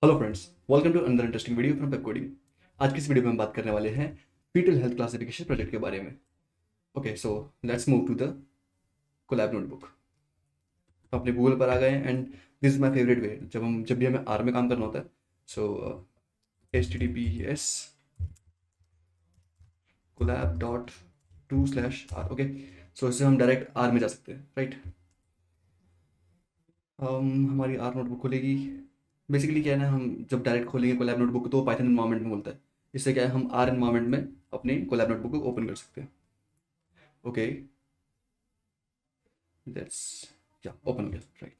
Hello friends, welcome to another interesting video from Web Coding. आज की इस video में हम बात करने वाले हैं फीटल हेल्थ क्लासिफिकेशन प्रोजेक्ट के बारे में। Okay, so let's move to the Colab notebook. तो अपने गूगल पर आ गए and this is my favourite way जब भी हमें आर में काम करना होता है। So https Colab dot to slash R. Okay, so इससे हम डायरेक्ट आर में जा सकते हैं, राइट। हमारी आर नोटबुक खुलेगी। बेसिकली क्या है ना, हम जब डायरेक्ट खोलेंगे कोलैब नोटबुक तो पाइथन एनवायरनमेंट में बोलता है। इससे क्या है, हम आर एनवायरनमेंट में अपने कोलैब नोटबुक को ओपन कर सकते हैं। ओके, दैट्स या ओपन हो गया, राइट।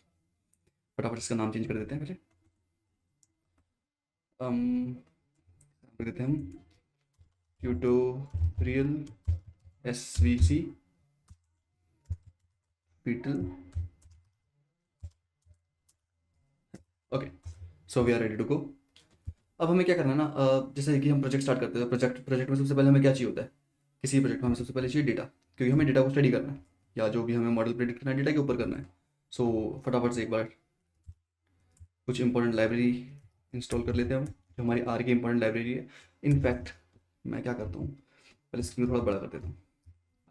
फटाफट इसका नाम चेंज कर देते हैं पहले। कर देते हैं हम tutorial SVC fetal. Okay, so we are ready to go. अब हमें क्या करना है ना, जैसे कि हम प्रोजेक्ट स्टार्ट करते हैं तो प्रोजेक्ट में सबसे पहले हमें क्या चाहिए होता है। किसी प्रोजेक्ट में हमें सबसे पहले चाहिए डेटा, क्योंकि हमें डेटा को स्टडी करना है या जो भी हमें मॉडल प्रेडिक्ट करना है डेटा के ऊपर करना है। सो फटाफट से एक बार कुछ इंपॉर्टेंट लाइब्रेरी इंस्टॉल कर लेते हैं हम, जो हमारी आर की इंपॉर्टेंट लाइब्रेरी है। इनफैक्ट मैं क्या करता हूँ, पहले स्क्रीन को थोड़ा बड़ा कर देता हूँ।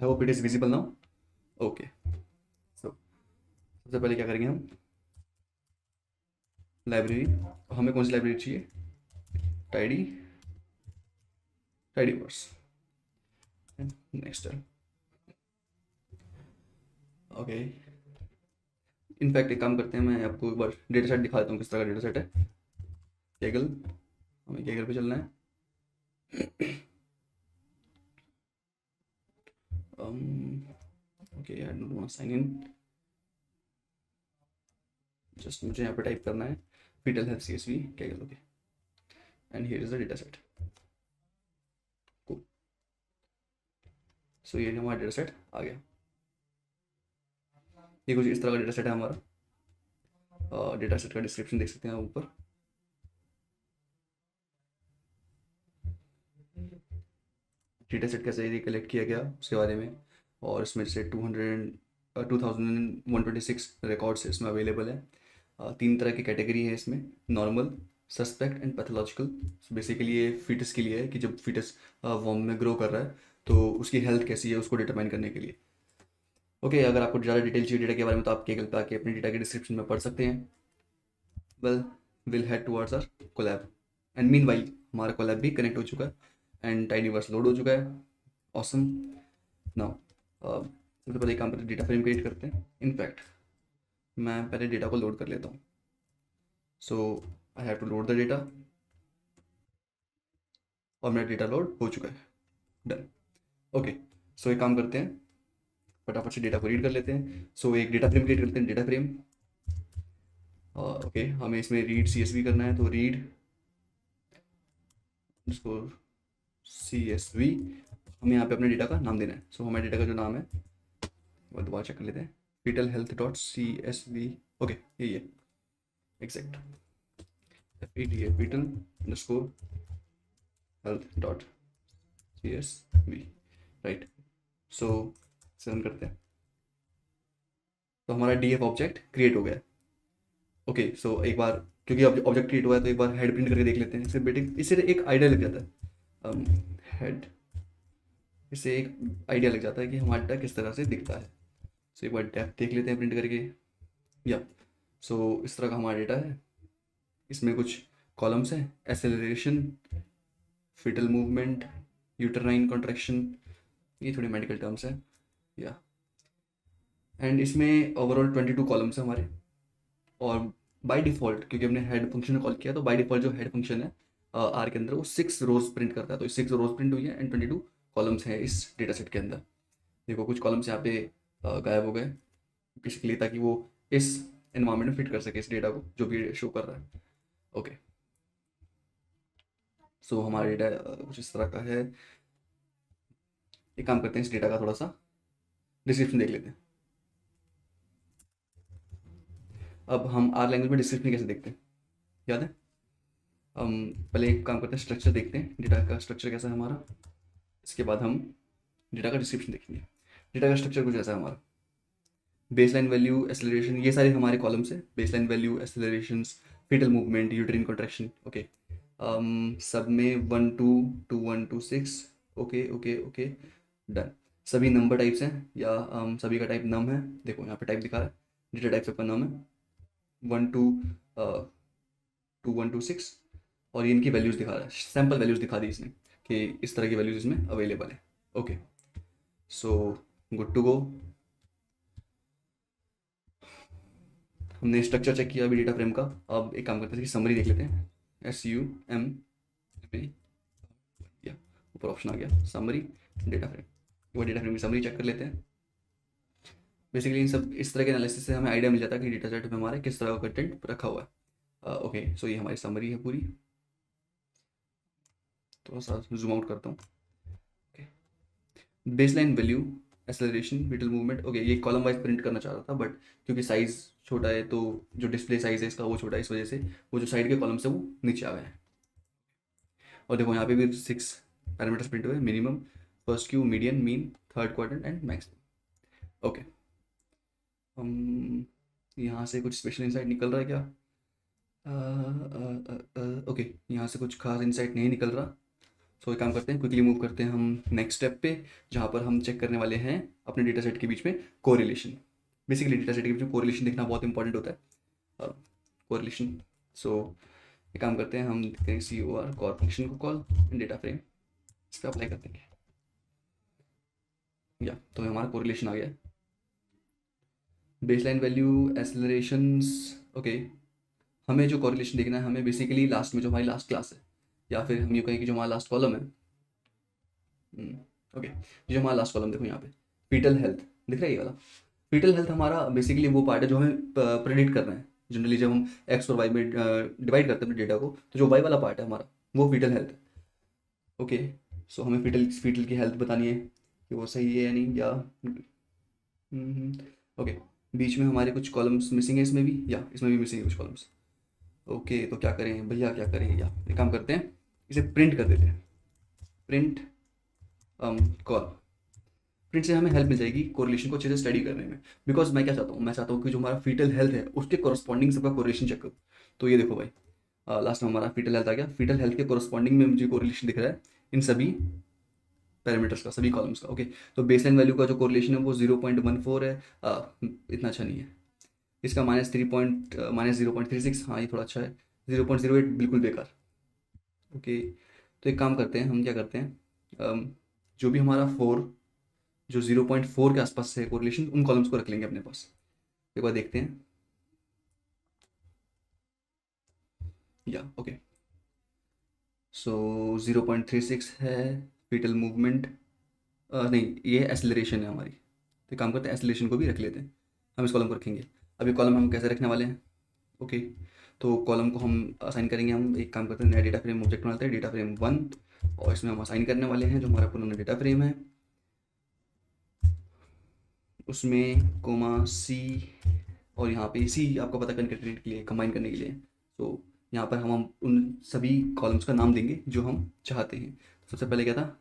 I hope it is visible now. Okay, so सबसे पहले क्या करेंगे हम, लाइब्रेरी। हमें कौन सी लाइब्रेरी चाहिए, टाइडी टाइडी वर्स। नेक्स्ट है, ओके। इनफैक्ट एक काम करते हैं, मैं आपको एक बार डेटा सेट दिखा देता हूँ किस तरह का डेटा सेट है। केगल, हमें केगल पे चलना है। Okay, I don't want sign in. Just मुझे यहाँ पे टाइप करना है fetal health CSV Kaggle. Okay, and here is the data set. So ये हमारा डेटा सेट आ गया। ये कुछ इस तरह का डेटा सेट है हमारा। डेटा सेट का डिस्क्रिप्शन देख सकते हैं आप ऊपर। डेटा सेट कैसे ये कलेक्ट किया गया उसके बारे में, और इसमें से 2126 रिकॉर्ड्स इसमें अवेलेबल है। तीन तरह की कैटेगरी है इसमें, normal, suspect and pathological. Basically ये फीटस के लिए है कि जब फीटस वॉर्म में ग्रो कर रहा है तो उसकी हेल्थ कैसी है उसको डिटरमाइन करने के लिए। ओके, अगर आपको ज़्यादा डिटेल चाहिए डेटा के बारे में तो आप केगल पे आके अपने डेटा के डिस्क्रिप्शन में पढ़ सकते हैं। Well, will head towards our Colab and meanwhile हमारा कोलैब भी कनेक्ट हो चुका है एंड टाइडीवर्स लोड हो चुका है। ऑसम। नाउ सबसे पहले एक काम करते हैं, डेटा फ्रेम क्रिएट करते हैं। इनफैक्ट मैं पहले डेटा को लोड कर लेता हूँ। So I have to load the data, और मेरा डेटा लोड हो चुका है। डन। ओके, सो एक काम करते हैं, फटाफट से डेटा को रीड कर लेते हैं। सो एक डेटा फ्रेम क्रिएट करते हैं, डेटा फ्रेम। ओके, हमें इसमें रीड CSV करना है, तो रीड उसको CSV। हमें यहाँ पे अपने डेटा का नाम देना है। सो हमारे डेटा का जो नाम है वो दोबारा चेक कर लेते हैं, fetal health dot CSV। Okay, यही है exact, FETA fetal underscore health dot CSV, right. So इसे रन करते हैं तो हमारा DF ऑब्जेक्ट क्रिएट हो गया है। ओके, सो एक बार क्योंकि ऑब्जेक्ट क्रिएट हुआ है तो एक बार हेड प्रिंट करके देख लेते हैं। इससे एक आइडिया लग जाता है, हेड। इससे एक आइडिया लग जाता है कि हमारा डेटा किस तरह से दिखता है। सो एक बार डेप्थ देख लेते हैं प्रिंट करके। या सो इस तरह का हमारा डेटा है। इसमें कुछ कॉलम्स हैं, एसेलरेशन, फिटल मूवमेंट, यूटरनाइन कॉन्ट्रैक्शन, ये थोड़ी मेडिकल टर्म्स हैं। या एंड इसमें ओवरऑल 22 कॉलम्स हैं हमारे। और बाय डिफ़ॉल्ट क्योंकि हमने हेड फंक्शन कॉल किया तो बाय डिफ़ॉल्ट जो हेड फंक्शन है आर के अंदर वो 6 रोज प्रिंट करता है। तो 6 रोज प्रिंट हुई है एंड 22 कॉलम्स हैं इस डेटा सेट के अंदर। देखो कुछ कॉलम्स यहाँ पे गायब हो गए बेसिकली, ताकि वो इस एनवायरनमेंट में फिट कर सके इस डेटा को जो भी शो कर रहा है। ओके, सो हमारा डेटा कुछ इस तरह का है। एक काम करते हैं, इस डेटा का थोड़ा सा डिस्क्रिप्शन देख लेते हैं। अब हम आर लैंग्वेज में डिस्क्रिप्शन कैसे देखते हैं, याद है। हम पहले एक काम करते हैं, स्ट्रक्चर देखते हैं, डेटा का स्ट्रक्चर कैसा है हमारा। इसके बाद हम डेटा का डिस्क्रिप्शन देखेंगे। डेटा का स्ट्रक्चर कुछ ऐसा है हमारा, बेसलाइन वैल्यू, एक्सेलरेशन, ये सारे हमारे कॉलम्स है। Baseline value, acceleration, fetal movement, uterine contraction, okay. सब में 1 2 2 1 2 6, ओके ओके ओके, डन। सभी नंबर टाइप्स हैं या सभी का टाइप नम है, देखो यहाँ पे टाइप दिखा रहा है, डेटा टाइप सबका नम है, 1 2 1 2 6, और ये इनकी वैल्यूज़ दिखा रहा है, सैम्पल वैल्यूज़ दिखा दी इसने कि इस तरह की वैल्यूज़ इसमें अवेलेबल है, okay. So good to go. हमने स्ट्रक्चर चेक किया अभी डेटा फ्रेम का, अब एक काम करते हैं कि समरी देख लेते हैं, SUM में या ऊपर ऑप्शन आ गया समरी डेटा फ्रेम, वो डेटा फ्रेम की समरी चेक कर लेते हैं। बेसिकली इन सब इस तरह के एनालिसिस से हमें आइडिया मिल जाता है कि डेटा सेट में हमारे किस तरह का कंटेंट रखा हुआ है। ओके, सो ये हमारी समरी है पूरी, थोड़ा सा जूम आउट करता हूँ। Okay, baseline value, acceleration, fetal movement, okay, ये कॉलम वाइज प्रिंट करना चाह रहा था बट क्योंकि साइज़ छोटा है तो जो डिस्प्ले साइज़ है इसका वो छोटा है, इस वजह से वो जो साइड के कॉलम से वो नीचे आ गए हैं। और देखो यहाँ पे भी 6 पैरामीटर्स प्रिंट हुए, minimum, first Q, median, mean, third quadrant and max. Okay, हम यहाँ से कुछ स्पेशल इंसाइट निकल रहा है क्या? ओके, यहाँ से कुछ खास इंसाइट नहीं निकल रहा। सो एक काम करते हैं, क्विकली मूव करते हैं हम नेक्स्ट स्टेप पे, जहाँ पर हम चेक करने वाले हैं अपने डेटा सेट के बीच में कोरिलेशन। बेसिकली डेटा सेट के बीच में कोरिलेशन देखना बहुत इंपॉर्टेंट होता है, कोरिलेशन। सो एक काम करते हैं, हम करें COR कॉर फंक्शन को कॉल, डेटा फ्रेम इस पर अप्लाई कर देंगे, या तो हमारा कोरिलेशन आ गया। Baseline value, accelerations, okay. हमें जो कोरिलेशन देखना है, हमें बेसिकली लास्ट में जो हमारी लास्ट क्लास है, या फिर हम ये कहें कि जो हमारा लास्ट कॉलम है, ओके, जो हमारा लास्ट कॉलम देखो यहाँ पे फीटल हेल्थ दिख रहा है, ये वाला फीटल हेल्थ हमारा बेसिकली वो पार्ट है जो हमें प्रेडिक्ट करना है। जनरली जब हम एक्स और वाई में डिवाइड करते हैं डेटा को, तो जो वाई वाला पार्ट है हमारा वो फीटल हेल्थ, ओके। सो हमें फीटल फीटल की हेल्थ बतानी है कि वो सही है या नहीं, या ओके। बीच में हमारे कुछ कॉलम्स मिसिंग है, इसमें भी, या इसमें भी मिसिंग है कुछ कॉलम्स। ओके, तो क्या करें भैया, क्या करें, या एक काम करते हैं, इसे प्रिंट कर देते हैं, प्रिंट कॉल। प्रिंट से हमें हेल्प मिल जाएगी कोरिलेशन को अच्छे से स्टडी करने में। बिकॉज मैं क्या चाहता हूँ, मैं चाहता हूँ कि जो हमारा फीटल हेल्थ है उसके कोरस्पॉन्डिंग सबका कोरिलेशन चेक करूँ। तो ये देखो भाई, लास्ट में हमारा फीटल हेल्थ आ गया, फीटल हेल्थ के कोरस्पॉन्डिंग में मुझे कोरिलेशन दिख रहा है इन सभी पैरामीटर्स का, सभी कॉलम्स का, ओके। तो बेसलाइन वैल्यू का जो कोरिलेशन है वो 0.14 है, इतना अच्छा नहीं है। इसका -0.36, हाँ ये थोड़ा अच्छा है। 0.08 बिल्कुल बेकार, ओके। तो एक काम करते हैं, हम क्या करते हैं, जो भी हमारा 4, जो 0.4 के आसपास है कोरिलेशन, उन कॉलम्स को रख लेंगे अपने पास। एक बार देखते हैं, या ओके। सो 0.36 है फीटल मूवमेंट, नहीं ये एसिलरेशन है हमारी। तो एक काम करते हैं, एसिलरेशन को भी रख लेते हैं, हम इस कॉलम को रखेंगे। अब ये कॉलम हम कैसे रखने वाले हैं, ओके। तो कॉलम को हम असाइन करेंगे, हम एक काम करते हैं, नया डेटा फ्रेम ऑब्जेक्ट बनाते हैं, डेटा फ्रेम 1, और इसमें हम असाइन करने वाले हैं जो हमारा पुराना डेटा फ्रेम है, उसमें कोमा सी, और यहाँ पे सी आपको पता कंकेटनेट के लिए, कंबाइन करने के लिए। तो यहाँ पर हम उन सभी कॉलम्स का नाम देंगे जो हम चाहते हैं। सबसे पहले क्या था,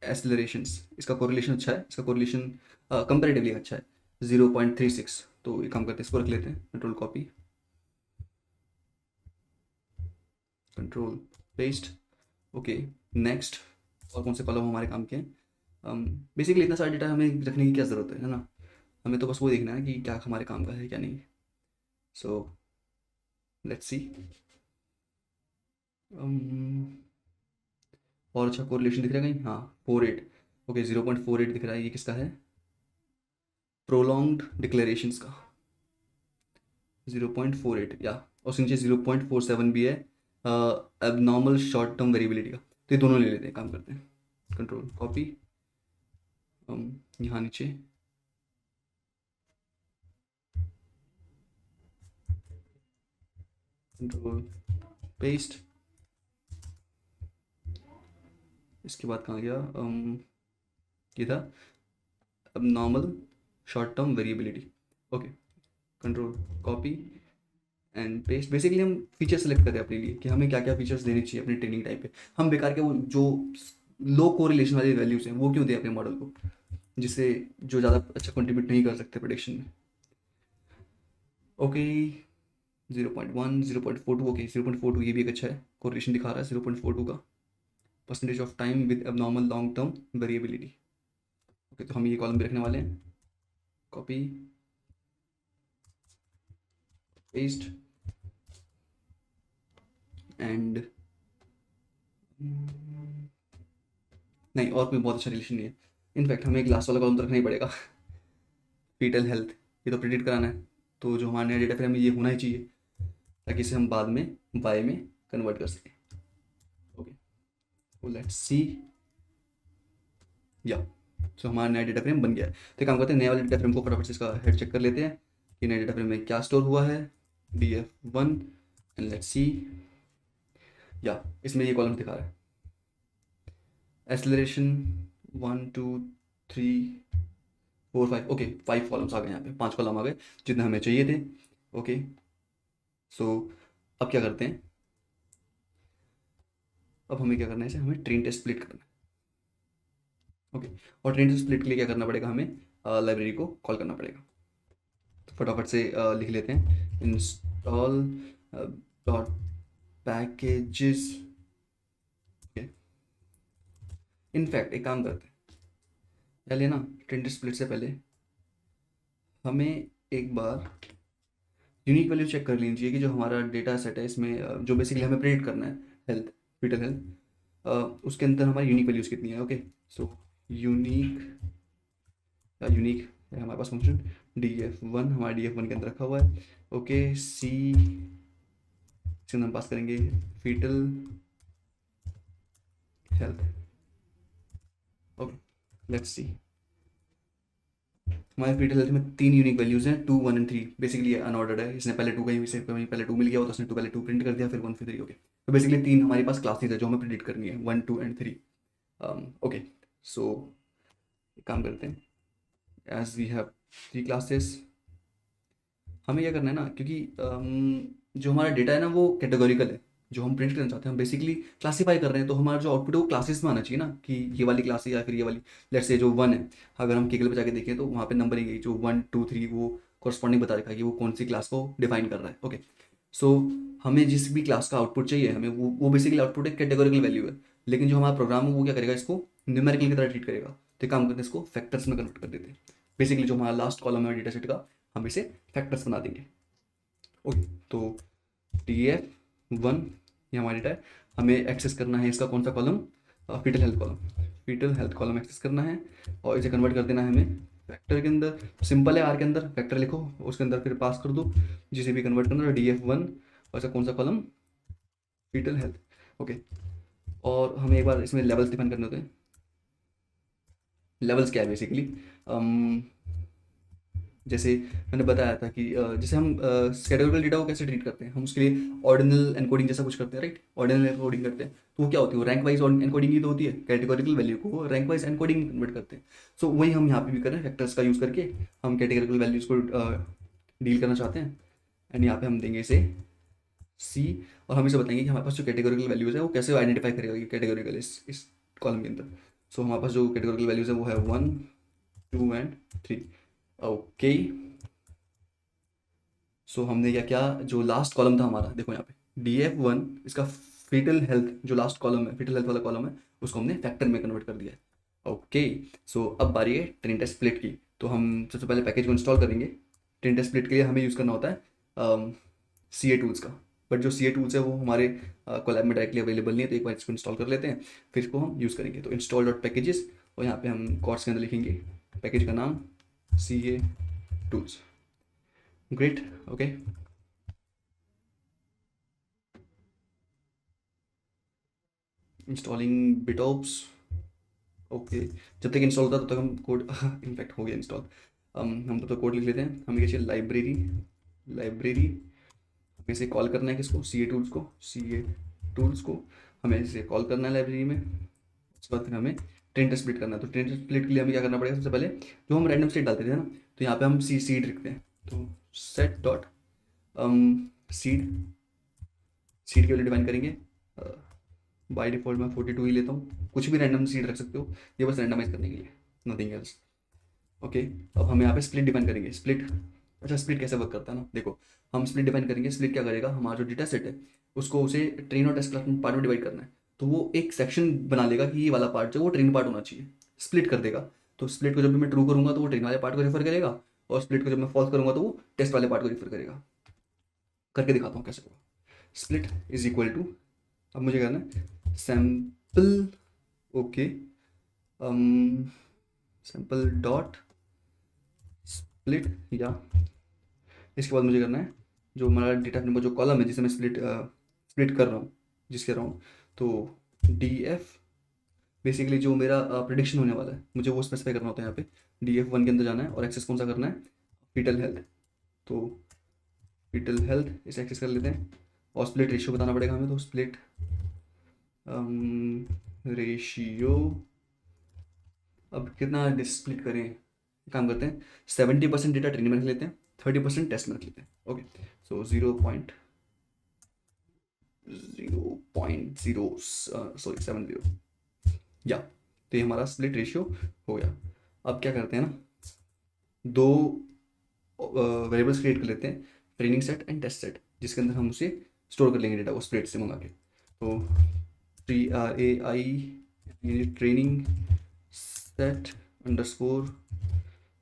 एक्सेलरेशंस, इसका कोरिलेशन अच्छा है, इसका कोरिलेशन कंपेरेटिवली अच्छा है, 0.36। तो एक काम करते हैं, इसको रख लेते हैं, control copy, control paste, okay. Next, और कौन से कॉलम हमारे काम के हैं, बेसिकली इतना सारा डेटा हमें रखने की क्या ज़रूरत है ना, हमें तो बस वो देखना है कि क्या हमारे काम का है क्या नहीं। सो लेट्स सी, और अच्छा कोरिलेशन दिख रहा है कहीं, हाँ 48, ओके 0.48 दिख रहा है, ये किसका है, प्रोलॉन्ग्ड डिक्लेरेशंस का 0.48, या और उसके नीचे 0.47 भी है एबनॉर्मल शॉर्ट टर्म वेरिएबिलिटी का। तो ये दोनों ले लेते हैं, काम करते हैं, कंट्रोल कॉपी, यहाँ नीचे कंट्रोल पेस्ट, इसके बाद कहाँ गया, ये था अब normal short term variability, okay. Control copy and paste. Basically हम फीचर सेलेक्ट करें अपने लिए कि हमें क्या क्या फीचर्स देने चाहिए अपनी ट्रेनिंग टाइम पे। हम बेकार के वो जो लो कोरिलेशन वाली वैल्यूज़ हैं वो क्यों दें अपने मॉडल को, जिससे जो ज़्यादा अच्छा कंट्रीब्यूट नहीं कर सकते प्रेडिक्शन में, ओके। 0.1, 0.42, ओके 0.42 ये भी एक अच्छा है, कोरिलेशन दिखा रहा है 0.42 का, percentage of time with abnormal long term variability. Okay, तो हम ये कॉलम भी रखने वाले हैं, कॉपी पेस्ट एंड नहीं, और कोई बहुत अच्छा रिलेशन नहीं है, इनफैक्ट हमें एक लास्ट वाला कॉलम तो रखना ही पड़ेगा, फीटल हेल्थ, ये तो प्रिडिक्ट कराना है, तो जो हमारे नया डेटा फ्रेम है ये होना ही चाहिए, ताकि इसे हम बाद में वाई में कन्वर्ट कर सकें। ओके, तो लेट्स सी, या सो हमारा नया डेटा फ्रेम बन गया है। तो एक काम करते हैं, नए वाले डेटा फ्रेम को फटाफट से इसका हेड चेक कर लेते हैं कि नए डेटा फ्रेम में क्या स्टोर हुआ है, df1 एंड लेट्स सी, या इसमें ये कॉलम दिखा रहा है एक्सेलरेशन 1 2 3 4 5, ओके 5 कॉलम्स आ गए, यहाँ पे 5 कॉलम आ गए जितने हमें चाहिए थे। ओके, सो अब क्या करते हैं, अब हमें क्या करना है, इसे हमें ट्रेन टेस्ट स्प्लिट करना है। ओके, और ट्रेन टेस्ट स्प्लिट के लिए क्या करना पड़ेगा, हमें लाइब्रेरी को कॉल करना पड़ेगा। तो फटाफट से लिख लेते हैं, install dot packages. Okay, in fact एक काम करते हैं, पहले ना ट्रेन टेस्ट स्प्लिट से पहले हमें एक बार यूनिक वैल्यू चेक कर लेनी चाहिए कि जो हमारा डेटा सेट है इसमें जो बेसिकली हमें प्रेडिक्ट करना है हेल्थ, फीटल हेल्थ, उसके अंदर हमारी यूनिक वैल्यूज़ कितनी है। ओके, सो यूनिक है हमारे पास फंक्शन df1, हमारा df1 के अंदर रखा हुआ है। ओके, सी इसके अंदर हम पास करेंगे fetal health. Okay, let's see, हमारे फीटल हेल्थ में 3 यूनिक वैल्यूज़ हैं, 2 1 एंड 3, बेसिकली अनऑर्डर्ड है, इसने पहले 2 कहीं से कहीं पहले 2 मिल गया हो तो उसने 2 पहले 2 प्रिंट कर दिया, फिर 1 फिर 3। ओके, तो बेसिकली 3 हमारे पास क्लासेस है जो हमें प्रिडिक्ट करनी है, 1 2 एंड 3। ओके, सो काम करते हैं, एज वी हैव 3 क्लासेस, हमें क्या करना है ना, क्योंकि जो हमारा डेटा है ना वो कैटेगोरिकल है, जो हम प्रिंट करना चाहते हैं हम बेसिकली क्लासीफाई कर रहे हैं, तो हमारा जो आउटपुट है वो क्लासेस में आना चाहिए ना, कि ये वाली क्लास है या फिर ये वाली। लेट्स से जो 1 है, अगर हम केकल पे जाके देखें तो वहाँ पे नंबरिंग है, जो 1 2 3 वो कॉरस्पॉन्डिंग बता रखा है कि वो कौन सी क्लास को डिफाइन कर रहा है। ओके, सो हमें जिस भी क्लास का आउटपुट चाहिए हमें वो बेसिकली आउटपुट एक कैटेगोरिकल वैल्यू है, लेकिन जो हमारा प्रोग्राम है वो क्या करेगा, इसको न्यूमेरिकल की तरह ट्रीट करेगा। तो एक काम करते हैं, इसको फैक्टर्स में कन्वर्ट कर देते हैं, बेसिकली जो हमारा लास्ट कॉलम है डेटा सेट का हम इसे फैक्टर्स बना देंगे। ओके, तो df1 ये हमारा डेटा है, हमें एक्सेस करना है इसका कौन सा column, fetal health column, fetal health column access करना है और इसे कन्वर्ट कर देना है हमें फैक्टर के अंदर। सिंपल है, आर के अंदर फैक्टर लिखो, उसके अंदर फिर पास कर दो जिसे भी कन्वर्ट करना है, df1 और इसका कौन सा कॉलम, फीटल हेल्थ। ओके, और हमें एक बार इसमें लेवल्स डिफाइन करने होते हैं। लेवल्स क्या है बेसिकली, जैसे मैंने बताया था कि जैसे हम कैटेगोरिकल डेटा को कैसे ट्रीट करते हैं, हम उसके लिए ऑर्डिनल एनकोडिंग जैसा कुछ करते हैं, राइट, ऑर्डिनल एनकोडिंग करते हैं, तो वो क्या होती है, वो रैंक वाइज एनकोडिंग ही तो होती है, कैटेगोरिकल वैल्यू को रैंक वाइज एनकोडिंग कन्वर्ट करते हैं। सो वही हम यहाँ पे भी कर रहे हैं, फैक्टर्स का यूज़ करके हम कैटेगोरिकल वैल्यूज़ को डील करना चाहते हैं, एंड यहाँ पे हम देंगे इसे सी, और हम इसे बताएंगे कि हमारे पास जो कैटेगोरिकल वैल्यूज़ है वो कैसे आइडेंटिफाई करेगा कि कैटेगोरिकल इस कॉलम के अंदर। सो हमारे पास जो कैटेगोरिकल वैल्यूज़ है वो है 1 2 एंड 3। ओके, सो हमने क्या किया, जो लास्ट कॉलम था हमारा, देखो यहाँ पे df1 इसका फीटल हेल्थ जो लास्ट कॉलम है, फीटल हेल्थ वाला कॉलम है, उसको हमने फैक्टर में कन्वर्ट कर दिया है। ओके, सो अब बारी है ट्रेन टेस्ट स्प्लिट की, तो हम सबसे पहले पैकेज को इंस्टॉल करेंगे। ट्रेन टेस्ट स्प्लिट के लिए हमें यूज़ करना होता है सी ए टूल्स का, बट जो सी ए टूल्स है वो हमारे कोलैब में डायरेक्टली अवेलेबल नहीं है, तो एक बार इसको इंस्टॉल कर लेते हैं फिर इसको हम यूज़ करेंगे। तो इंस्टॉल डॉट पैकेजेस, और यहाँ पे हम कॉर्ड्स के अंदर लिखेंगे पैकेज का नाम C A tools. Great, okay, installing bitops. Okay, जब तक इंस्टॉल होता है तब तक हम कोड इनफैक्ट हो गया इंस्टॉल, हम तब तक कोड लिख लेते हैं। हमें क्या चाहिए, लाइब्रेरी हमें इसे कॉल करना है, किसको, सी ए टूल्स को हमें इसे कॉल करना है लाइब्रेरी में। उसके बाद फिर हमें ट्रेन टेस्ट स्प्लिट करना है। तो ट्रेन टेस्ट स्प्लिट के लिए हमें क्या करना पड़ेगा, सबसे पहले जो हम रैंडम स्टेट डालते थे ना, तो यहाँ पे हम सीड लिखते हैं, तो सेट डॉट सीड, सीड के लिए डिफाइन करेंगे, बाय डिफॉल्ट मैं 42 ही लेता हूँ, कुछ भी रैंडम सीड रख सकते हो, ये बस रैंडमाइज करने के लिए, नथिंग एल्स। ओके, अब हम यहाँ पे स्प्लिट डिफाइन करेंगे, स्प्लिट अच्छा, स्प्लिट कैसे वर्क करता है ना, देखो हम स्प्लिट डिफाइन करेंगे। स्प्लिट क्या करेगा, हमारा जो डेटा सेट है उसको उसे ट्रेन और टेस्ट क्लास में पार्ट में डिवाइड करना है, तो वो एक सेक्शन बना लेगा कि ये वाला पार्ट जो वो ट्रेन पार्ट होना चाहिए, स्प्लिट कर देगा। तो स्प्लिट को जब भी मैं ट्रू करूंगा तो वो ट्रेन वाले पार्ट को रेफर करेगा, और स्प्लिट को जब मैं फॉल्स करूंगा तो वो टेस्ट वाले पार्ट को रेफर करेगा। करके दिखाता हूँ कैसे होगा। स्प्लिट इज इक्वल टू, अब मुझे करना है sample, okay, sample dot split, या इसके बाद मुझे करना है जो हमारा डेटा फ्रेम का जो कॉलम है जिसे मैं स्प्लिट स्प्लिट कर रहा हूँ, जिसके रहा हूँ, तो डी एफ, बेसिकली जो मेरा प्रिडिक्शन होने वाला है मुझे वो स्पेसिफाई करना होता है। यहाँ पे डी एफ वन के अंदर जाना है और एक्सेस कौन सा करना है, फीटल हेल्थ। तो फीटल हेल्थ इसे एक्सेस कर लेते हैं, और स्प्लिट रेशियो बताना पड़ेगा हमें, तो स्प्लिट रेशियो, अब कितना स्प्लिट करें, एक काम करते हैं 70% डेटा ट्रेनिंग में रख लेते हैं, 30% टेस्ट में रख लेते हैं। ओके, सो 0.70, या तो ये हमारा स्प्लिट रेशियो हो गया। अब क्या करते हैं ना, दो वेरिएबल्स क्रिएट कर लेते हैं, training set and test set, जिसके अंदर हम उसे स्टोर कर लेंगे डेटा को स्प्लिट से मंगा के। तो TRAI training set underscore,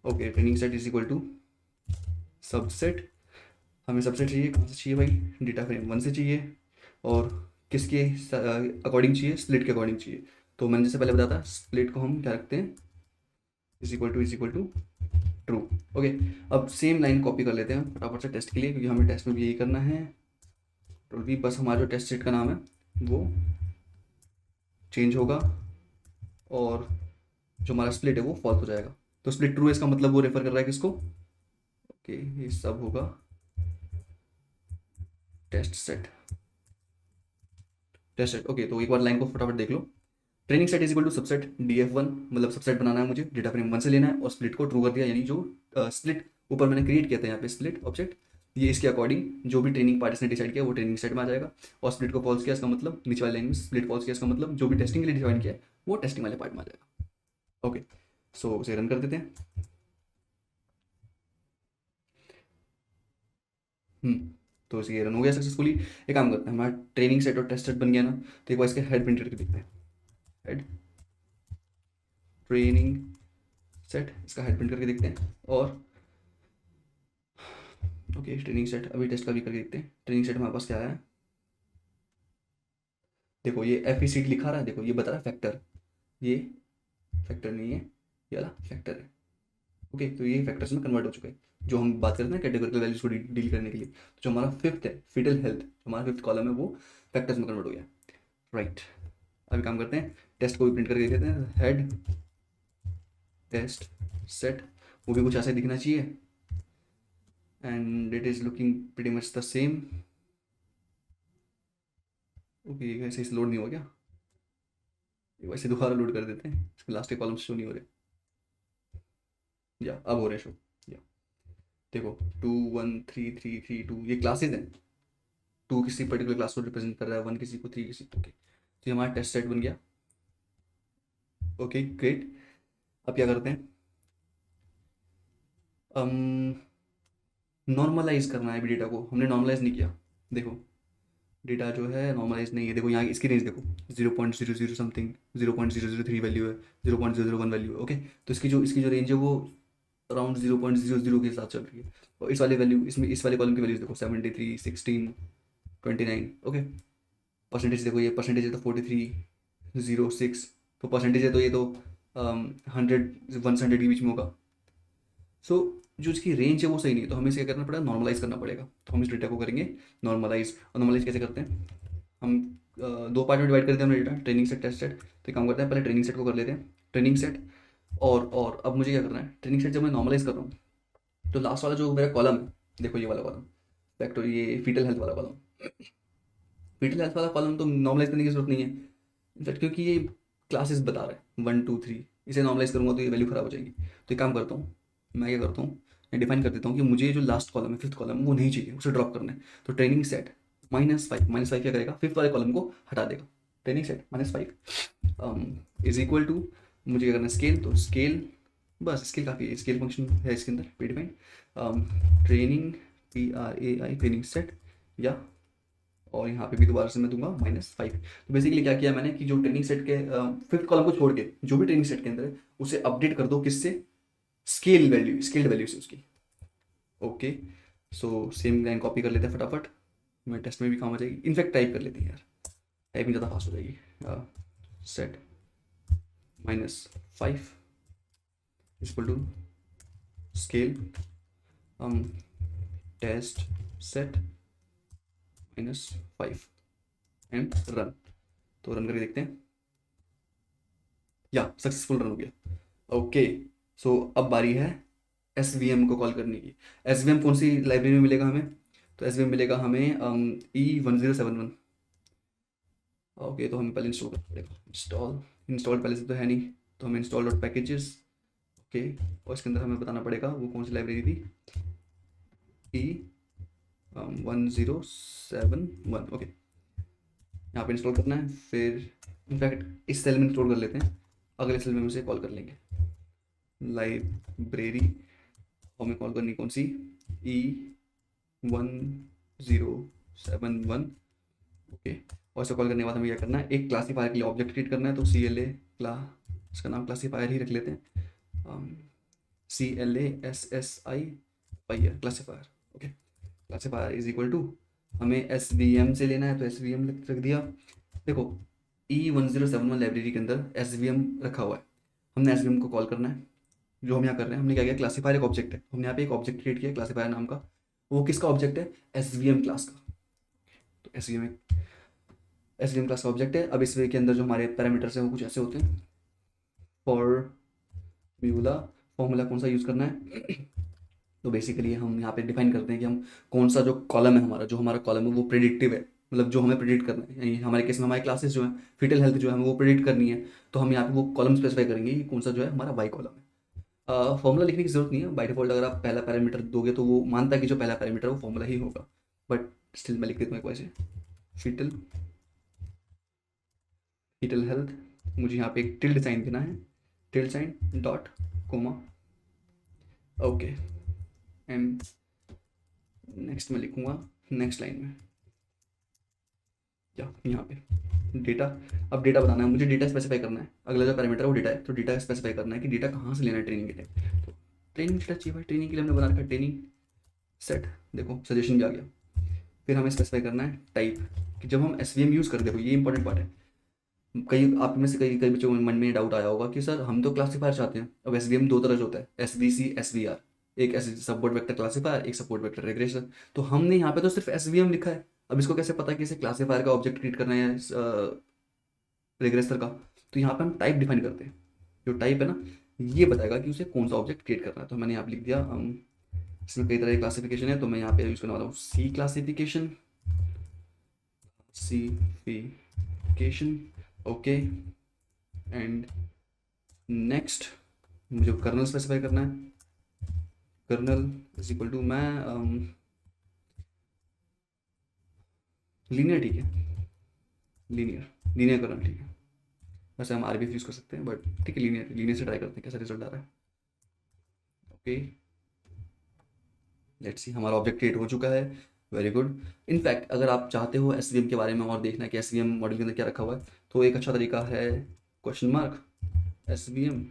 okay, training set is equal to subset. हमें सबसेट चाहिए, कहाँ से चाहिए भाई, डेटा फ्रेम 1 से चाहिए, और किसके अकॉर्डिंग चाहिए, स्प्लिट के अकॉर्डिंग चाहिए। तो मैंने जैसे पहले बताया था, स्प्लिट को हम क्या रखते हैं, is equal to true. Okay, अब सेम लाइन कॉपी कर लेते हैं फटाफट से टेस्ट के लिए, क्योंकि हमें टेस्ट में भी यही करना है। तो भी बस हमारा जो टेस्ट सेट का नाम है वो चेंज होगा, और जो हमारा स्प्लिट है वो फॉल्स हो जाएगा। तो स्प्लिट ट्रू है, इसका मतलब वो रेफर कर रहा है किसको, ओके, ये सब होगा test set, test set. Okay, तो एक बार लाइन को फटाफट देख लो। Training set is equal to subset D F one, मतलब सबसेट बनाना है मुझे, डेटा फ्रेम 1 से लेना है, और स्प्लिट को ट्रू कर दिया, यानी जो स्प्लिट ऊपर मैंने क्रिएट किया था यहाँ पे स्प्लिट ऑब्जेक्ट, ये इसके अकॉर्डिंग जो भी ट्रेनिंग पार्टिस ने डिसाइड किया वो ट्रेनिंग सेट में आ जाएगा। और स्प्लिट को फॉल्स किया, इसका मतलब नीचे वाली लाइन में स्प्लिट फॉल्स किया, इसका मतलब जो भी टेस्टिंग के लिए डिफाइन किया है वो टेस्टिंग वाले पार्ट में आ जाएगा। ओके, सो उसे रन कर देते हैं। हम्म तो ये रन हो गया सक्सेसफुली। एक काम करते हैं, हमारा ट्रेनिंग सेट और टेस्ट सेट बन गया ना, तो एक बार इसके हेड प्रिंट करके देखते हैं। हेड ट्रेनिंग सेट, इसका हेड प्रिंट करके देखते हैं। और ओके, ट्रेनिंग सेट अभी टेस्ट का भी करके देखते हैं। ट्रेनिंग सेट हमारे पास क्या है, देखो ये एफिसिट लिखा रहा है, देखो ये बता रहा है फैक्टर, ये फैक्टर नहीं है, ये वाला फैक्टर है। ओके, तो ये फैक्टर्स में कन्वर्ट हो चुका है, जो हम बात करते हैं कैटेगरिकल वैल्यूज को डील करने के लिए। तो जो हमारा फिफ्थ है, फिटल हेल्थ, जो हमारा फिफ्थ कॉलम है वो फैक्टर्स में कन्वर्ट हो गया। राइट, अभी काम करते हैं, टेस्ट को भी प्रिंट करके देते हैं। हेड टेस्ट सेट, वो भी कुछ ऐसा ही दिखना चाहिए, and it is looking pretty much the same. Okay, ऐसे इस लोड नहीं हो गया, वैसे दोबारा लोड कर देते हैं, इसके लास्ट के कॉलम शो नहीं हो रहे, या अब हो रहे शो, या देखो 2 1 3 3 3 2, ये क्लासेज हैं, 2 किसी पर्टिकुलर क्लास को रिप्रेजेंट कर रहा है, 1 किसी को, 3 किसी को। ओके, तो ये हमारा टेस्ट सेट बन गया। ओके ग्रेट, अब क्या करते हैं, नॉर्मलाइज करना है अभी डेटा को, हमने नॉर्मलाइज नहीं किया। देखो डेटा जो है नॉर्मलाइज नहीं है, देखो यहाँ इसकी रेंज देखो 0.00 समथिंग, 0.003 वैल्यू है, 0.001 वैल्यू है। ओके, तो इसकी जो रेंज है वो अराउंड 0.00 के साथ चल रही है। और इस वाले वैल्यू, इसमें इस वाले कॉलम की वैल्यूज देखो 73 16 29। ओके, परसेंटेज देखो, ये परसेंटेज है तो 43 06, तो परसेंटेज है तो ये तो 100 के बीच में होगा। सो जो इसकी रेंज है वो सही नहीं है, तो हमें इसे क्या करना पड़ेगा, नॉर्मलाइज करना पड़ेगा। तो हम इस डेटा को करेंगे नॉर्मलाइज। और नॉर्मलाइज कैसे करते हैं, हम दो पार्ट में डिवाइड कर देते हैं data, training set test set. तो एक काम करते हैं, पहले ट्रेनिंग सेट को कर लेते हैं, ट्रेनिंग सेट। और अब मुझे क्या करना है, ट्रेनिंग सेट जब मैं नॉर्मलाइज कर रहा हूँ तो लास्ट वाला जो मेरा कॉलम है, देखो ये वाला कॉलम, फैक्टर, ये फीटल हेल्थ वाला कॉलम, फीटल हेल्थ वाला कॉलम तो नॉर्मलाइज करने की जरूरत नहीं है इनफैक्ट, क्योंकि ये क्लासेस बता रहा है 1 2 3, इसे नॉर्मलाइज करूँगा तो ये वैल्यू खराब हो जाएगी। तो एक काम करता हूँ, मैं क्या करता हूँ, मैं डिफाइन कर देता हूँ कि मुझे जो लास्ट कॉलम है, फिफ्थ कॉलम, वो नहीं चाहिए, उसे ड्रॉप करना है। तो ट्रेनिंग सेट -5 क्या करेगा, फिफ्थ वाले कॉलम को हटा देगा। Training set -5 is equal to, मुझे क्या करना है, स्केल, तो स्केल बस स्केल काफ़ी है, स्केल फंक्शन है इसके अंदर pre defined, training TRAI training set, या और यहाँ पे भी दोबारा से मैं दूंगा -5। तो बेसिकली क्या किया मैंने कि जो ट्रेनिंग सेट के फिफ्थ कॉलम को छोड़ के जो भी ट्रेनिंग सेट के अंदर है उसे अपडेट कर दो, किससे, स्केल्ड वैल्यू से उसकी। Okay, so same line copy कर लेते हैं फटाफट, मैं टेस्ट में भी काम आ जाएगी। इनफैक्ट टाइप कर लेते हैं यार, टाइपिंग ज़्यादा फास्ट हो जाएगी। Set -5 equal to scale test set -5 and run. तो रन करके देखते हैं, या सक्सेसफुल रन हो गया। ओके, सो अब बारी है SVM को कॉल करने की। SVM कौन सी लाइब्रेरी में मिलेगा हमें, तो SVM मिलेगा हमें E1071। ओके, तो हमें पहले इंस्टॉल करना पड़ेगा। इंस्टॉल पहले से तो है नहीं, तो हमें इंस्टॉल डॉट पैकेजेस। ओके, और इसके अंदर हमें बताना पड़ेगा वो कौन सी लाइब्रेरी थी, E1071। ओके, यहाँ पे इंस्टॉल करना है, फिर इनफैक्ट इस सेल में इंस्टॉल कर लेते हैं, अगले सेल में हम इसे कॉल कर लेंगे। लाइब्रेरी हमें कॉल करनी कौन सी, E1071। ओके, और इसे कॉल करने के बाद हमें क्या करना है, एक क्लासीफायर के लिए ऑब्जेक्ट क्रिएट करना है। तो CLA इसका नाम क्लासीफायर ही रख लेते हैं, CLASSI classifier. Okay, classifier is equal to हमें SVM से लेना है, तो SVM रख दिया। देखो E1071 लाइब्रेरी के अंदर SVM रखा हुआ है, हमने SVM को कॉल करना है। जो हम यहाँ कर रहे हैं, हमने क्या किया, क्लासीफायर एक ऑब्जेक्ट है, हमने यहाँ पे एक ऑब्जेक्ट क्रिएट किया क्लासीफायर नाम का। वो किसका ऑब्जेक्ट है, SVM क्लास का। तो SVM क्लास का ऑब्जेक्ट है। अब इस वे के अंदर जो हमारे पैरामीटर्स हैं वो कुछ ऐसे होते हैं। फॉर्मूला कौन सा यूज़ करना है, तो बेसिकली हम यहाँ पे डिफाइन करते हैं कि हम कौन सा जो कॉलम है हमारा, है वो प्रिडिक्टिव है, मतलब जो हमें प्रिडिक्ट करना है। यानी हमारे केस में हमारी क्लासेस जो है, फिटल हेल्थ जो है हमें वो प्रिडिक्ट करनी है, तो हम यहाँ पे वो कॉलम स्पेसिफाई करेंगे कि कौन सा जो है हमारा वाई कॉलम है। फॉर्मूला लिखने की जरूरत नहीं है, बाय डिफॉल्ट अगर आप पहला पैरामीटर दोगे तो वो मानता है कि जो पहला पैरामीटर है वो फॉर्मूला ही होगा, बट स्टिल मैं लिख देता हूँ एक वैसे, फिटल हेल्थ। मुझे यहाँ पे एक टिल्ड साइन देना है, tilde sign dot comma. Okay, and next में लिखूंगा नेक्स्ट लाइन में, या यहाँ पे डेटा। अब डेटा बताना है मुझे, डेटा स्पेसिफाई करना है, अगला जो पैरामीटर है वो डेटा है, तो डेटा स्पेसिफाई करना है कि डेटा कहाँ से लेना है ट्रेनिंग के लिए। तो ट्रेनिंग डेटा चाहिए भाई, ट्रेनिंग के लिए हमने बना रखा है ट्रेनिंग सेट। देखो सजेशन भी आ गया। फिर हमें स्पेसिफाई करना है टाइप, कि जब हम SVM यूज़ कर, देखो ये इंपॉर्टेंट पार्ट है। कई आप में से कई बच्चों के मन में डाउट आया होगा कि सर हम तो क्लासीफायर चाहते हैं। अब SVM दो तरह से होता है, SVC SVR, एक सपोर्ट वेक्टर क्लासीफायर, एक सपोर्ट वेक्टर रिग्रेसर। तो हमने यहाँ पे तो सिर्फ SVM लिखा है, अब इसको कैसे पता कि इसे क्लासीफायर का ऑब्जेक्ट क्रिएट करना है रिग्रेसर का। तो यहाँ पे हम टाइप डिफाइन करते हैं, जो टाइप है ना ये बताएगा कि उसे कौन सा ऑब्जेक्ट क्रिएट करना है। तो मैंने यहाँ पे लिख दिया, इसमें कई तरह की क्लासिफिकेशन है, तो मैं यहाँ पे यूज़ करने वाला हूँ सी क्लासिफिकेशन। ओके, एंड नेक्स्ट मुझे कर्नल स्पेसिफाई करना है। कर्नल इज इक्वल टू मैं लीनियर, ठीक है, लीनियर कर्नल, ठीक है। वैसे हम RBF यूज़ कर सकते हैं, बट ठीक है, लीनियर से ट्राई करते हैं कैसा रिजल्ट आ रहा है। ओके, लेट्स सी, हमारा ऑब्जेक्ट क्रिएट हो चुका है, वेरी गुड। इनफैक्ट अगर आप चाहते हो SVM के बारे में और देखना है कि SVM मॉडल के अंदर क्या रखा हुआ है, तो एक अच्छा तरीका है क्वेश्चन मार्क SVM,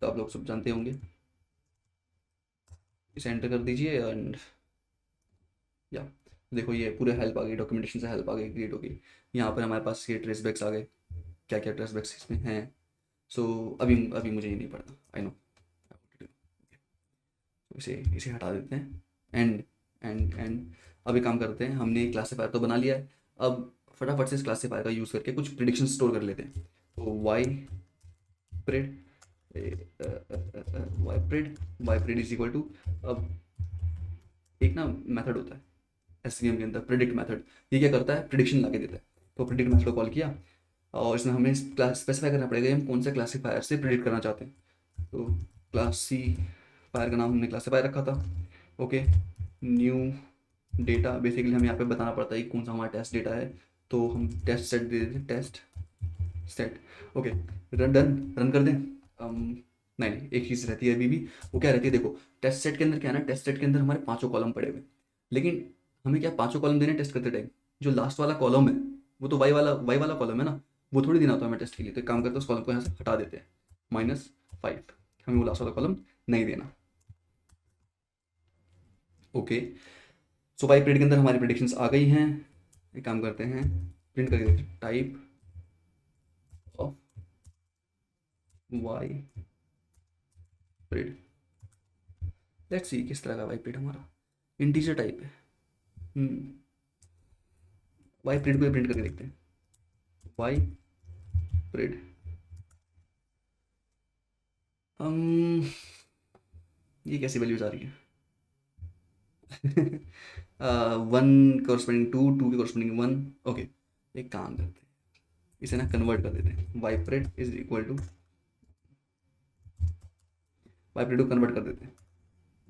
तो आप लोग सब जानते होंगे। इसे एंटर कर दीजिए एंड या देखो ये पूरे हेल्प आ गई, डॉक्यूमेंटेशन से हेल्प आ गई, क्रिएट हो गई। यहाँ पर हमारे पास ये ट्रेस बैक्स आ गए, क्या क्या ट्रेस बैक्स इसमें हैं। सो अभी मुझे ये नहीं पढ़ना, आई नो। इसे हटा देते हैं एंड अभी काम करते हैं। हमने क्लासीफायर तो बना लिया है, अब फटाफट से इस क्लासीफायर का यूज़ करके कुछ प्रिडिक्शन स्टोर कर लेते हैं। तो वाई प्रिड इज इक्वल टू, अब एक ना मेथड होता है SVM के अंदर, प्रिडिक्ट मेथड। ये क्या करता है, प्रिडिक्शन ला के देता है। तो प्रिडिक्ट मेथड को कॉल किया और इसमें हमें स्पेसिफाई करना पड़ेगा हम कौन से क्लासीफायर से प्रिडिक्ट करना चाहते हैं। तो क्लासीफायर का नाम हमने क्लासीफायर रखा था। ओके, न्यू डेटा, बेसिकली हमें यहाँ पे बताना पड़ता है कि कौन सा हमारा टेस्ट डेटा है, तो हम टेस्ट सेट दे देते हैं, टेस्ट सेट। ओके, रन कर दें। नहीं नहीं, एक चीज़ रहती है अभी भी। वो क्या रहती है, देखो टेस्ट सेट के अंदर क्या है ना, टेस्ट सेट के अंदर हमारे पांचों कॉलम पड़े हुए, लेकिन हमें क्या पांचों कॉलम देने टेस्ट करते टाइम, जो लास्ट वाला कॉलम है वो तो वाई वाला कॉलम है ना, वो थोड़ी देना होता है हमें टेस्ट के लिए। तो एक काम करते हैं, उस कॉलम को यहाँ से हटा देते हैं, -5, हमें वो लास्ट वाला कॉलम नहीं देना। ओके, सो वाई पीरियड के अंदर हमारी प्रिडिक्शंस आ गई हैं। एक काम करते हैं, प्रिंट करके देखते हैं, type of Y period. Let's see किस तरह का वाई पीरियड हमारा, इंटीजर टाइप है। वाई पीरियड को प्रिंट करके देखते हैं, वाई पीरियड। हम ये कैसी वैल्यूज आ रही है? 1 कॉरस्पॉन्डिंग टू, 2 के कॉरस्पॉन्डिंग 1। ओके, एक काम करते हैं, इसे ना कन्वर्ट कर देते हैं, Y period is equal to, Y period को कन्वर्ट कर देते हैं।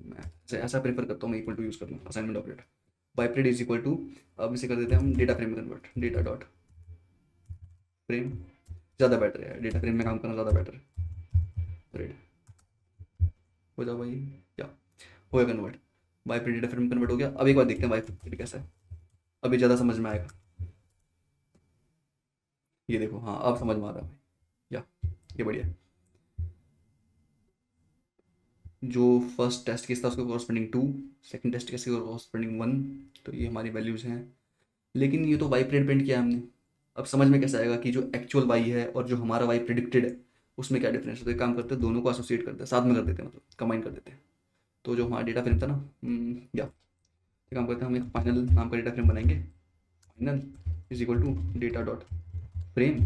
मैं ऐसा प्रेफर करता हूँ, मैं इक्वल टू यूज़ करना assignment operator. Y period is equal to, अब इसे कर देते हैं हम डेटा फ्रेम में कन्वर्ट, डेटा डॉट फ्रेम। ज़्यादा बेटर है, डेटा फ्रेम में काम करना ज़्यादा बेटर है। पीरियड हो जाओ भाई, क्या हो गया convert, Y period data frame में कन्वर्ट हो गया। अब एक बार देखते हैं वाई पीरियड कैसा है, अभी ज़्यादा समझ में आएगा। ये देखो, हाँ अब समझ में आ रहा है भाई, या ये बढ़िया है। जो फर्स्ट टेस्ट केस था उसके कॉरस्पॉन्डिंग 2, सेकंड टेस्ट केस के कॉरस्पॉन्डिंग 1, तो ये हमारी वैल्यूज़ हैं। लेकिन ये तो वाई पीरियड प्रिंट किया हमने, अब समझ में कैसे आएगा कि जो एक्चुअल वाई है और जो हमारा वाई प्रिडिक्टेड है उसमें क्या डिफरेंस है। तो एक काम करते हैं, दोनों को एसोसिएट करते हैं, साथ में कर देते हैं, मतलब कंबाइन कर देते हैं। तो जो हमारा डेटा फ्रेम था ना, या एक काम करते हैं, हम एक फाइनल नाम का डेटा फ्रेम बनाएंगे, final is equal to data dot frame.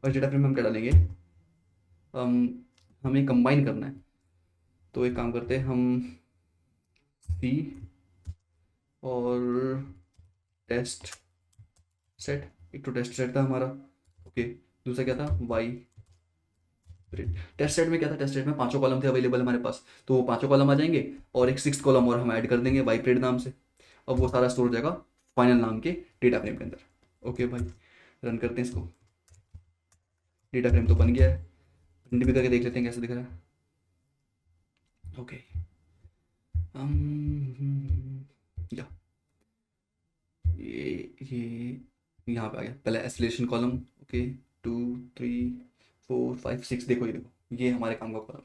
और डेटा फ्रेम में हम क्या डालेंगे, हमें कंबाइन करना है। तो एक काम करते हैं, हम सी और टेस्ट सेट, एक तो टेस्ट सेट था हमारा, ओके, दूसरा क्या था, वाई पीरियड। टेस्ट सेट में क्या था, टेस्ट सेट में पांचों कॉलम थे अवेलेबल हमारे पास, तो वो पांचों कॉलम आ जाएंगे और एक सिक्स कॉलम और हम ऐड कर देंगे वाई पीरियड नाम से। अब वो सारा स्टोर हो जाएगा फाइनल नाम के डेटा फ्रेम के अंदर। ओके भाई, रन करते हैं इसको, डेटा फ्रेम तो बन गया है, प्रिंट भी करके देख लेते हैं कैसे दिख रहा है। ओके, या ये यहाँ पे आ गया पहले एसोलेशन कॉलम। ओके, 2 3 4 5 6, देखो ये देखो, ये हमारे काम का कॉलम,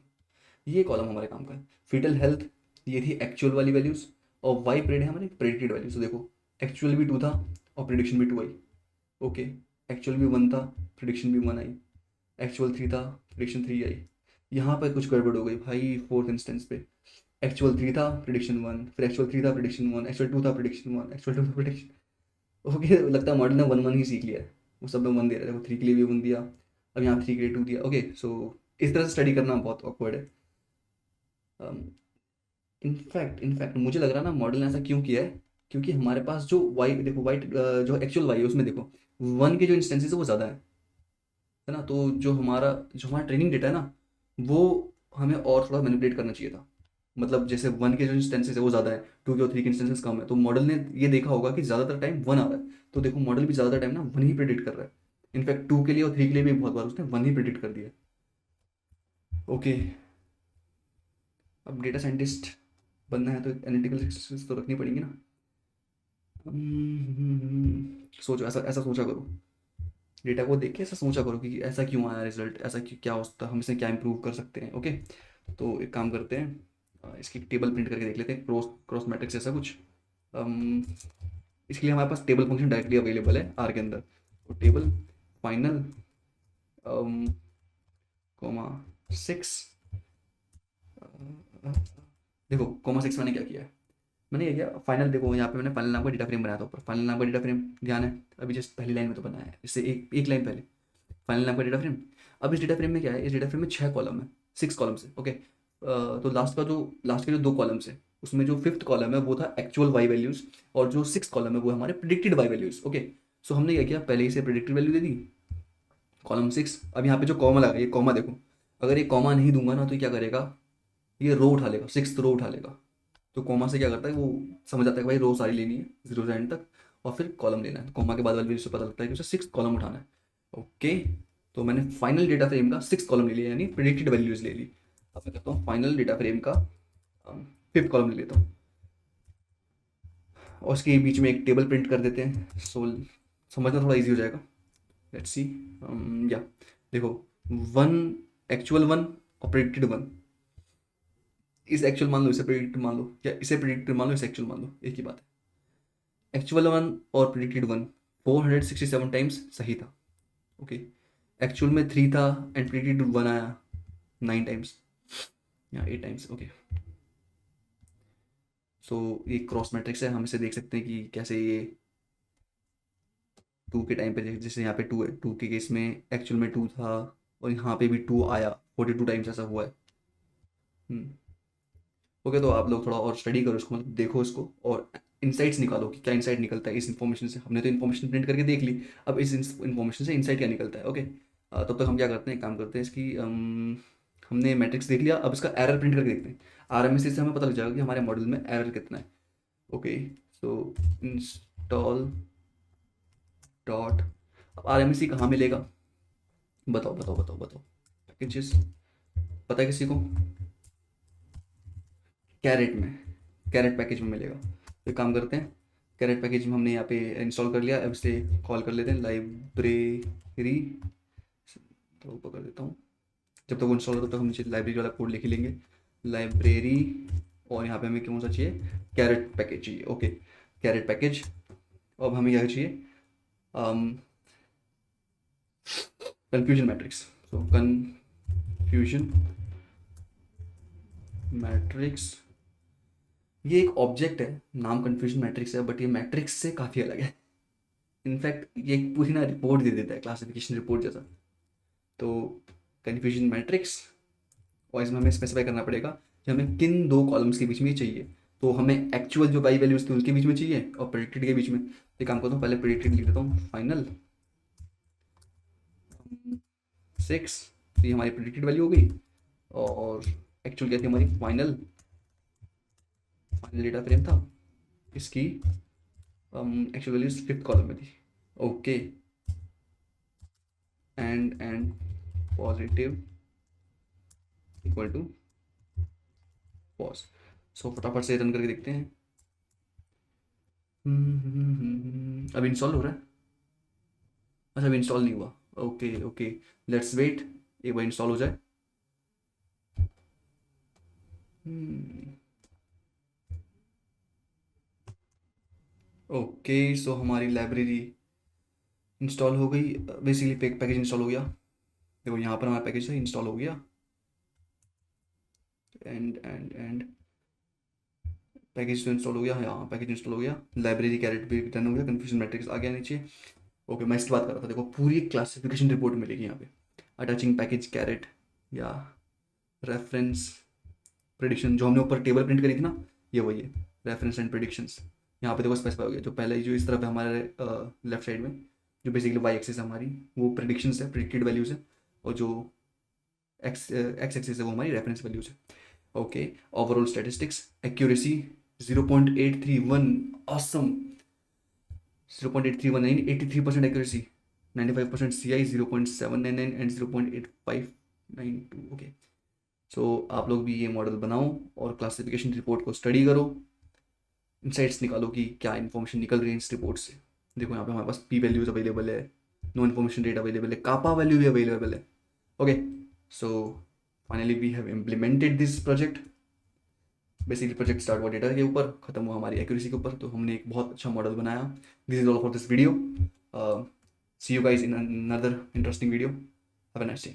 ये कॉलम हमारे काम का है। फीटल हेल्थ, ये थी एक्चुअल वाली वैल्यूज़, और वाई पीरियड है हमारी प्रेडिक्टेड वैल्यूज। तो देखो एक्चुअल भी 2 था और प्रिडिक्शन भी 2 आई। ओके, एक्चुअल भी 1 था, प्रिडिक्शन भी 1 आई, एक्चुअल 3 था, प्रिडिक्शन 3 आई। यहाँ पर कुछ गड़बड़ हो गई भाई, फोर्थ इंस्टेंस पे एक्चुअल 3 था, प्रिडिक्शन 1, फिर एक्चुअल 3 था, प्रिडिक्शन 1, एक्चुअल 2 था, प्रिडिक्शन 1, एक्चुअल 2 था, प्रिडिक्शन। ओके, लगता है मॉडल ने 1 1 ही सीख लिया है, वो सब में 1 दे रहा है। देखो 3 के लिए भी 1 दिया, अब यहाँ 3 के लिए 2 दिया। ओके, सो इस तरह से स्टडी करना बहुत ऑकवर्ड है। इनफैक्ट मुझे लग रहा है ना मॉडल ने ऐसा क्यों किया है, क्योंकि हमारे पास जो वाई, देखो वाई जो एक्चुअल वाई है उसमें देखो 1 के जो इंस्टेंसेस है वो ज़्यादा है ना। तो जो हमारा ट्रेनिंग डेटा है ना, वो हमें और थोड़ा मैनिपुलेट करना चाहिए था। मतलब जैसे 1 के जो इंस्टेंसेस है वो ज़्यादा है, 2 के और 3 के इंस्टेंसेस कम है, तो मॉडल ने ये देखा होगा कि ज़्यादातर टाइम 1 आ रहा है, तो देखो मॉडल भी ज़्यादातर टाइम ना 1 ही प्रिडिक्ट कर रहा है। इनफैक्ट 2 के लिए और 3 के लिए भी बहुत बार उसने 1 ही प्रिडिक्ट कर दिया। ओके, अब डेटा साइंटिस्ट बनना है तो एनालिटिकल स्किल्स तो रखनी पड़ेंगी ना। सोचो, ऐसा ऐसा सोचा करो, डेटा को देख के ऐसा सोचा करो कि ऐसा क्यों आया रिजल्ट, ऐसा क्यों, क्या होता, हम इसे क्या इंप्रूव कर सकते हैं। ओके, तो एक काम करते हैं, इसकी टेबल प्रिंट करके देख लेते हैं, क्रॉस क्रॉस मैट्रिक्स ऐसा कुछ। अम, इसके लिए हमारे पास टेबल फंक्शन डायरेक्टली अवेलेबल है आर के अंदर। तो टेबल फाइनल कोमा 6, देखो कोमा 6 मैंने क्या किया है, मैंने ये किया फाइनल, देखो यहाँ पे मैंने फाइनल नाम का डेटा फ्रेम बनाया था ऊपर, फाइनल नाम का डेटा फ्रेम ध्यान है, अभी जस्ट पहली लाइन में तो बनाया है, इससे एक लाइन पहले फाइनल नाम का डेटा फ्रेम। अब इस डेटा फ्रेम में क्या है, इस डेटा फ्रेम में 6 कॉलम है, 6 कॉलम्स है। ओके, तो लास्ट के जो 2 कॉलम्स है उसमें जो फिफ्थ कॉलम है वो था एक्चुअल वाई वैल्यूज़, और जो 6 कॉलम है वो हमारे प्रिडिक्टेड वाई वैल्यूज़। ओके, सो हमने क्या किया, पहले इसे प्रिडिक्टेड वैल्यू दे दी, कॉलम 6। अब यहाँ पे जो कॉमा लगा, ये कॉमा देखो, अगर ये कॉमा नहीं दूंगा ना तो ये क्या करेगा, ये रो उठा लेगा, 6th रो उठा लेगा। तो कॉमा से क्या करता है, वो समझ आता है कि भाई रो सारी लेनी है 0 से एंड तक, और फिर कॉलम लेना है। कॉमा के बाद वाली वैल्यू से पता लगता है कि उसे 6th कॉलम उठाना है। ओके, तो मैंने फाइनल डेटा फ्रेम का 6th कॉलम ले लिया, यानी प्रिडिक्टेड वैल्यूज ले ली। अब मैं करता हूँ फाइनल डेटा फ्रेम का 5th कॉलम ले लेता हूँ और उसके बीच में एक टेबल प्रिंट कर देते हैं। सो समझना थोड़ा इजी हो जाएगा। Let's see. या देखो, वन एक्चुअल वन और प्रिडिक्टेड वन। इस एक्चुअल मान लो, इसे प्रिडिक्टेड मान लो, या इसे प्रिडिक्टेड मान लो, इसे एक्चुअल मान लो, एक ही बात है। एक्चुअल वन और प्रिडिक्टेड वन 467 टाइम्स सही था। ओके, एक्चुअल में 3 था एंड प्रिडिक्टेड 1 आया 9 टाइम्स या 8 टाइम्स। ओके, सो ये क्रॉस मैट्रिक्स है, हम इसे देख सकते हैं कि कैसे ये 2 के टाइम पे, जैसे यहाँ पे 2 है, 2 के केस में एक्चुअल में 2 था और यहाँ पे भी 2 आया, 42 टाइम्स ऐसा हुआ है। ओके, तो आप लोग थोड़ा और स्टडी करो इसको, मतलब देखो इसको और इंसाइट्स निकालो कि क्या इंसाइट निकलता है इस इन्फॉर्मेशन से। हमने तो इन्फॉर्मेशन प्रिंट करके देख ली, अब इस इन्फॉर्मेशन से इंसाइट क्या निकलता है। ओके, तब तक हम क्या करते हैं, काम करते हैं इसकी। हमने मैट्रिक्स देख लिया, अब इसका एरर प्रिंट करके देखते हैं। RMSE से हमें पता लग जाएगा कि हमारे मॉडल में एरर कितना है। ओके, सो इंस्टॉल डॉट, अब RMSE कहाँ मिलेगा, बताओ बताओ बताओ बताओ। पैकेजेस पता है किसी को? कैरेट में, कैरेट पैकेज में मिलेगा। तो एक काम करते हैं, कैरेट पैकेज में हमने यहाँ पे इंस्टॉल कर लिया, अब इसे कॉल कर लेते हैं लाइब्रेरी। तो ऊपर कर देता हूँ, जब तक वो इंस्टॉल होता है तब तक हम नीचे लाइब्रेरी वाला कोड लिख ही लेंगे, लाइब्रेरी। और यहाँ पे हमें कौन सा चाहिए, कैरेट पैकेज चाहिए। Okay, caret package. अब हमें क्या चाहिए, confusion matrix. So confusion matrix, ये एक ऑब्जेक्ट है, नाम कन्फ्यूजन मैट्रिक्स है, बट ये मैट्रिक्स से काफ़ी अलग है। इनफैक्ट ये एक पूरी ना रिपोर्ट दे देता है, क्लासिफिकेशन रिपोर्ट जैसा। तो कन्फ्यूजन मैट्रिक्स, और इसमें हमें स्पेसिफाई करना पड़ेगा कि हमें किन 2 कॉलम्स के बीच में ये चाहिए। तो हमें एक्चुअल जो बाई वैल्यूज थी उसके बीच में चाहिए और प्रेडिक्टेड के बीच में। ये काम करता हूँ, पहले प्रेडिक्टेड लिख देता हूँ फाइनल 6। तो ये हमारी प्रेडिक्टेड वैल्यू हो गई और एक्चुअल क्या थी हमारी, फाइनल फाइनल डेटा फ्रेम था इसकी। एक्चुअल वैल्यू 5th कॉलम में थी। Okay, and positive equal to pos. So फटाफट से रन करके देखते हैं। अब इंस्टॉल हो रहा है। अच्छा, अभी इंस्टॉल नहीं हुआ। ओके ओके, लेट्स वेट, एक बार इंस्टॉल हो जाए। ओके, सो हमारी लाइब्रेरी इंस्टॉल हो गई। बेसिकली पैकेज इंस्टॉल हो गया। देखो यहाँ पर हमारा पैकेज है, इंस्टॉल हो गया। एंड पैकेज तो इंस्टॉल हो गया, हाँ पैकेज इंस्टॉल हो गया, लाइब्रेरी कैरेट भी डन हो गया, कन्फ्यूजन मैट्रिक्स आ गया नीचे। ओके, मैं इसकी बात कर रहा था, देखो पूरी क्लासिफिकेशन रिपोर्ट मिलेगी यहाँ पे, अटैचिंग पैकेज कैरेट या रेफरेंस प्रेडिक्शन। जो हमने ऊपर टेबल प्रिंट करी थी ना, ये वही है, रेफरेंस एंड प्रेडिक्शंस। यहाँ पे देखो स्पेसिफाई हो गया, जो पहले जो इस तरफ है हमारे लेफ्ट साइड में, जो बेसिकली वाई एक्सिस है हमारी, वो प्रेडिक्शंस है, प्रिडिक्टेड वैल्यूज है, और जो एक्स एक्सिस है वो हमारी रेफरेंस वैल्यूज है। Okay, overall statistics, accuracy 0.831, awesome. 0.831 यानी 83% एक्यूरेसी, 95% CI, 0.799 एंड 0.8592। ओके, सो आप लोग भी ये मॉडल बनाओ और क्लासिफिकेशन रिपोर्ट को स्टडी करो, इंसाइट्स निकालो कि क्या इन्फॉर्मेशन निकल रही है इस रिपोर्ट से। देखो यहाँ पे हमारे पास P वैल्यूज अवेलेबल है, नो इन्फॉर्मेशन रेट अवेलेबल है, कापा वैल्यू भी अवेलेबल है। Okay, so finally we have implemented this project. Basically project start हुआ डेटा के ऊपर, खत्म हुआ हमारी एक्यूरेसी के ऊपर, तो हमने एक बहुत अच्छा मॉडल बनाया। This is all for this video. See you guys in another interesting video. Have a nice day.